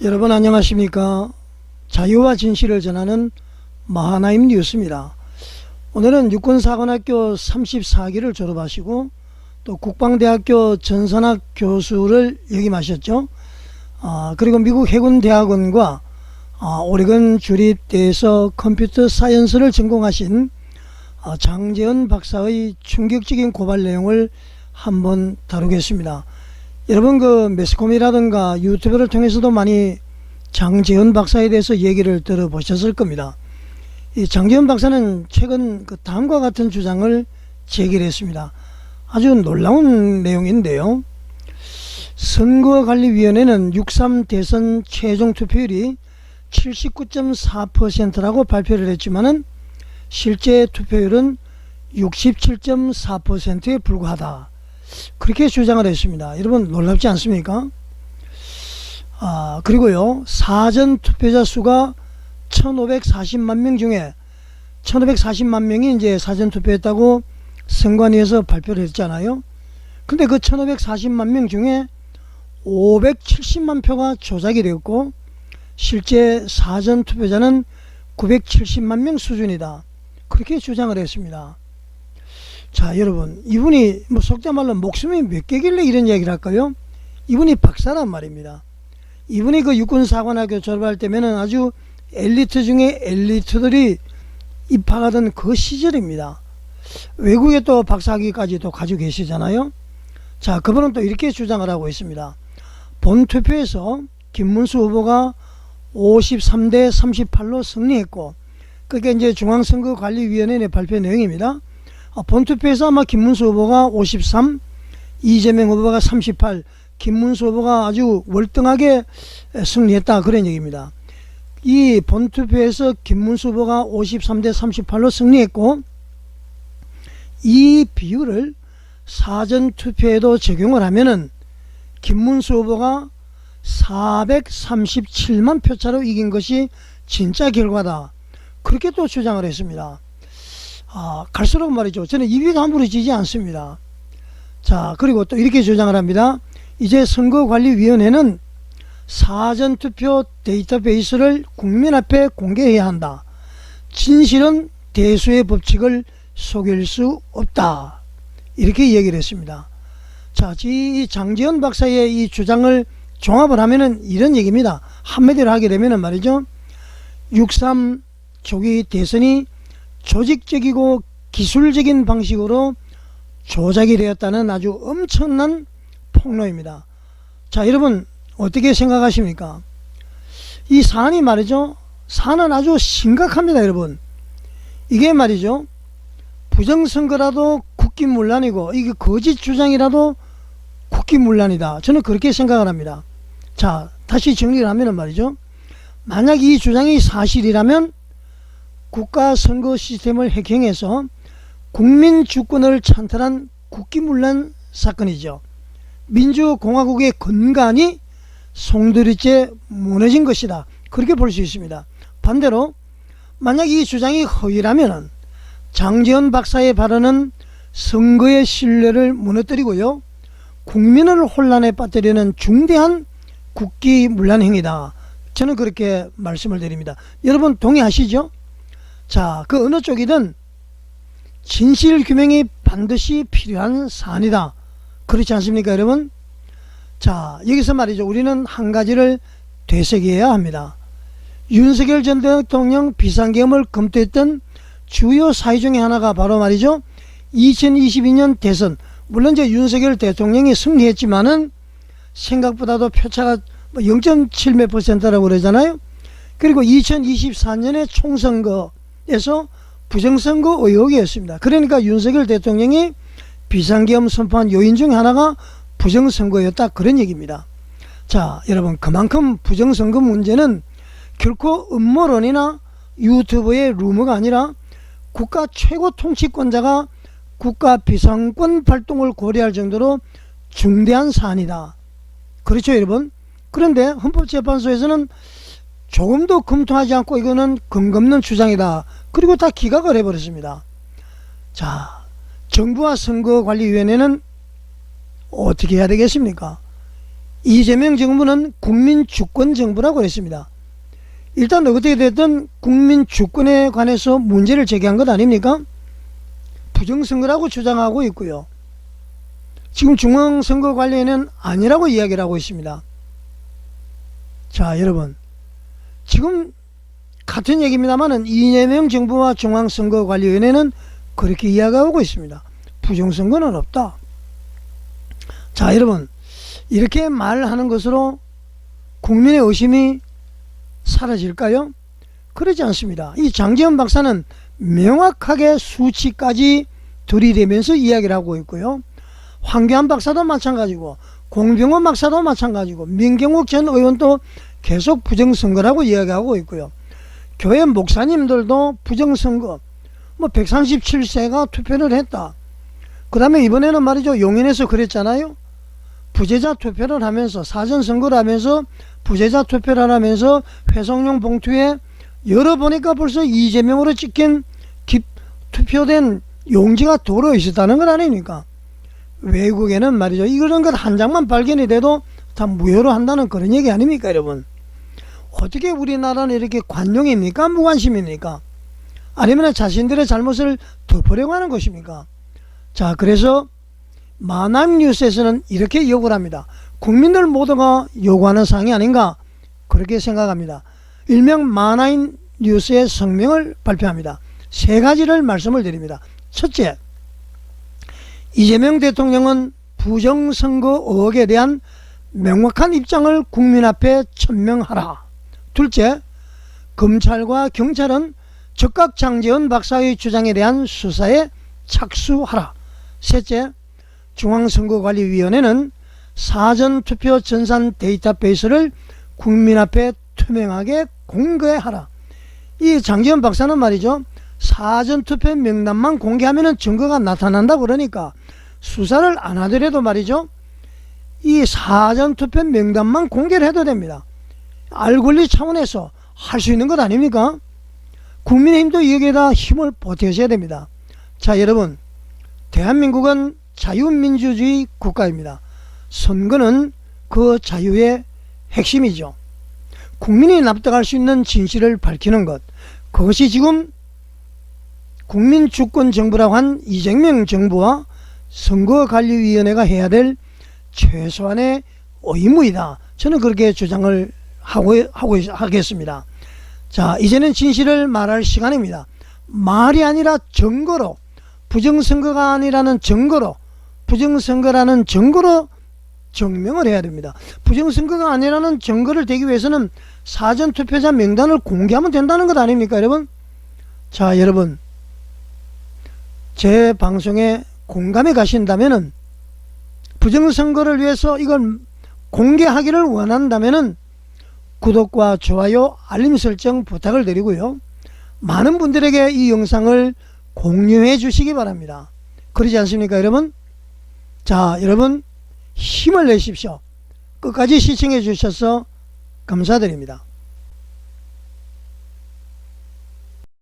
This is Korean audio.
여러분 안녕하십니까. 자유와 진실을 전하는 마하나임 뉴스입니다. 오늘은 육군사관학교 34기를 졸업하시고 또 국방대학교 전산학 교수를 역임하셨죠. 그리고 미국 해군대학원과 오레건 주립대에서 컴퓨터 사이언스를 전공하신 장재현 박사의 충격적인 고발 내용을 한번 다루겠습니다. 여러분 매스컴이라든가 유튜브를 통해서도 많이 장재현 박사에 대해서 얘기를 들어보셨을 겁니다. 이 장재현 박사는 최근 다음과 같은 주장을 제기를 했습니다. 아주 놀라운 내용인데요. 선거관리위원회는 6.3 대선 최종 투표율이 79.4%라고 발표를 했지만은 실제 투표율은 67.4%에 불과하다. 그렇게 주장을 했습니다. 여러분 놀랍지 않습니까? 그리고요, 사전 투표자 수가 1540만 명 중에 1540만 명이 이제 사전 투표했다고 선관위에서 발표를 했잖아요. 근데 그 1540만 명 중에 570만 표가 조작이 되었고 실제 사전 투표자는 970만 명 수준이다. 그렇게 주장을 했습니다. 자, 여러분, 이분이 속자말로 목숨이 몇 개길래 이런 얘기를 할까요? 이분이 박사란 말입니다. 이분이 육군사관학교 졸업할 때면은 아주 엘리트 중에 엘리트들이 입학하던 그 시절입니다. 외국에 또 박사학위까지 또 가지고 계시잖아요. 자, 그분은 또 이렇게 주장을 하고 있습니다. 본투표에서 김문수 후보가 53대 38로 승리했고, 그게 이제 중앙선거관리위원회 발표 내용입니다. 본투표에서 아마 김문수 후보가 53, 이재명 후보가 38, 김문수 후보가 아주 월등하게 승리했다, 그런 얘기입니다. 이 본투표에서 김문수 후보가 53대 38로 승리했고, 이 비율을 사전투표에도 적용을 하면은 김문수 후보가 437만 표차로 이긴 것이 진짜 결과다. 그렇게 또 주장을 했습니다. 갈수록 말이죠, 저는 입이 다물어지지 않습니다. 자, 그리고 또 이렇게 주장을 합니다. 이제 선거관리위원회는 사전투표 데이터베이스를 국민 앞에 공개해야 한다. 진실은 대수의 법칙을 속일 수 없다. 이렇게 얘기를 했습니다. 자, 이 장재현 박사의 이 주장을 종합을 하면은 이런 얘기입니다. 한마디로 하게 되면은 말이죠, 6.3 조기 대선이 조직적이고 기술적인 방식으로 조작이 되었다는 아주 엄청난 폭로입니다. 자, 여러분 어떻게 생각하십니까? 이 사안이 말이죠, 사안은 아주 심각합니다. 여러분, 이게 말이죠, 부정선거라도 국기문란이고 이게 거짓 주장이라도 국기문란이다. 저는 그렇게 생각을 합니다. 자, 다시 정리를 하면 말이죠, 만약 이 주장이 사실이라면 국가 선거 시스템을 해킹해서 국민 주권을 찬탈한 국기문란 사건이죠. 민주공화국의 근간이 송두리째 무너진 것이다. 그렇게 볼 수 있습니다. 반대로 만약 이 주장이 허위라면 장재현 박사의 발언은 선거의 신뢰를 무너뜨리고요, 국민을 혼란에 빠뜨리는 중대한 국기문란 행위다. 저는 그렇게 말씀을 드립니다. 여러분 동의하시죠? 자, 그 어느 쪽이든 진실 규명이 반드시 필요한 사안이다. 그렇지 않습니까, 여러분? 자, 여기서 말이죠, 우리는 한 가지를 되새겨야 합니다. 윤석열 전 대통령 비상계엄을 검토했던 주요 사유 중에 하나가 바로 말이죠, 2022년 대선, 물론 이제 윤석열 대통령이 승리했지만은 생각보다도 표차가 0.7 몇 %라고 그러잖아요. 그리고 2024년의 총선거에서 부정선거 의혹이었습니다. 그러니까 윤석열 대통령이 비상계엄 선포한 요인 중 하나가 부정선거였다, 그런 얘기입니다. 자, 여러분, 그만큼 부정선거 문제는 결코 음모론이나 유튜브의 루머가 아니라 국가 최고 통치권자가 국가 비상권 발동을 고려할 정도로 중대한 사안이다. 그렇죠, 여러분? 그런데 헌법재판소에서는 조금도 검토하지 않고 이거는 근거 없는 주장이다, 그리고 다 기각을 해버렸습니다. 자, 정부와 선거관리위원회는 어떻게 해야 되겠습니까? 이재명 정부는 국민주권 정부라고 했습니다. 일단 어떻게 됐든 국민주권에 관해서 문제를 제기한 것 아닙니까? 부정선거라고 주장하고 있고요. 지금 중앙선거관리위원회는 아니라고 이야기를 하고 있습니다. 자, 여러분, 지금 같은 얘기입니다만 이재명 정부와 중앙선거관리위원회는 그렇게 이야기하고 있습니다. 부정선거는 없다. 자, 여러분, 이렇게 말하는 것으로 국민의 의심이 사라질까요? 그러지 않습니다. 이 장제원 박사는 명확하게 수치까지 들이대면서 이야기를 하고 있고요. 황교안 박사도 마찬가지고 공병호 박사도 마찬가지고 민경욱 전 의원도 계속 부정선거라고 이야기하고 있고요. 교회 목사님들도 부정선거, 137세가 투표를 했다. 그 다음에 이번에는 말이죠, 용인에서 그랬잖아요. 부재자 투표를 하면서, 사전선거를 하면서 부재자 투표를 하면서 회성용 봉투에 열어보니까 벌써 이재명으로 찍힌 투표된 용지가 도로 있었다는 것 아닙니까? 외국에는 말이죠, 이런 것 한 장만 발견이 돼도 다 무효로 한다는 그런 얘기 아닙니까, 여러분? 어떻게 우리나라는 이렇게 관용입니까? 무관심입니까? 아니면 자신들의 잘못을 덮으려고 하는 것입니까? 자, 그래서 마남뉴스에서는 이렇게 요구를 합니다. 국민들 모두가 요구하는 사항이 아닌가, 그렇게 생각합니다. 일명 마나인 뉴스의 성명을 발표합니다. 세 가지를 말씀을 드립니다. 첫째, 이재명 대통령은 부정선거 의혹에 대한 명확한 입장을 국민 앞에 천명하라. 둘째, 검찰과 경찰은 즉각 장제원 박사의 주장에 대한 수사에 착수하라. 셋째, 중앙선거관리위원회는 사전투표 전산 데이터베이스를 국민 앞에 투명하게 공개하라. 이 장제원 박사는 말이죠, 사전투표 명단만 공개하면 증거가 나타난다 그러니까 수사를 안 하더라도 말이죠, 이 사전투표 명단만 공개를 해도 됩니다. 알 권리 차원에서 할 수 있는 것 아닙니까? 국민의힘도 여기에다 힘을 보태셔야 됩니다. 자, 여러분, 대한민국은 자유민주주의 국가입니다. 선거는 그 자유의 핵심이죠. 국민이 납득할 수 있는 진실을 밝히는 것, 그것이 지금 국민주권 정부라고 한 이재명 정부와 선거관리위원회가 해야 될 최소한의 의무이다. 저는 그렇게 주장을 하겠습니다. 자, 이제는 진실을 말할 시간입니다. 말이 아니라 증거로, 부정선거가 아니라는 증거로, 부정선거라는 증거로 증명을 해야 됩니다. 부정선거가 아니라는 증거를 대기 위해서는 사전투표자 명단을 공개하면 된다는 것 아닙니까, 여러분? 자, 여러분, 제 방송에 공감해 가신다면은, 부정선거를 위해서 이걸 공개하기를 원한다면은 구독과 좋아요, 알림 설정 부탁을 드리고요. 많은 분들에게 이 영상을 공유해 주시기 바랍니다. 그러지 않습니까, 여러분? 자, 여러분, 힘을 내십시오. 끝까지 시청해 주셔서 감사드립니다.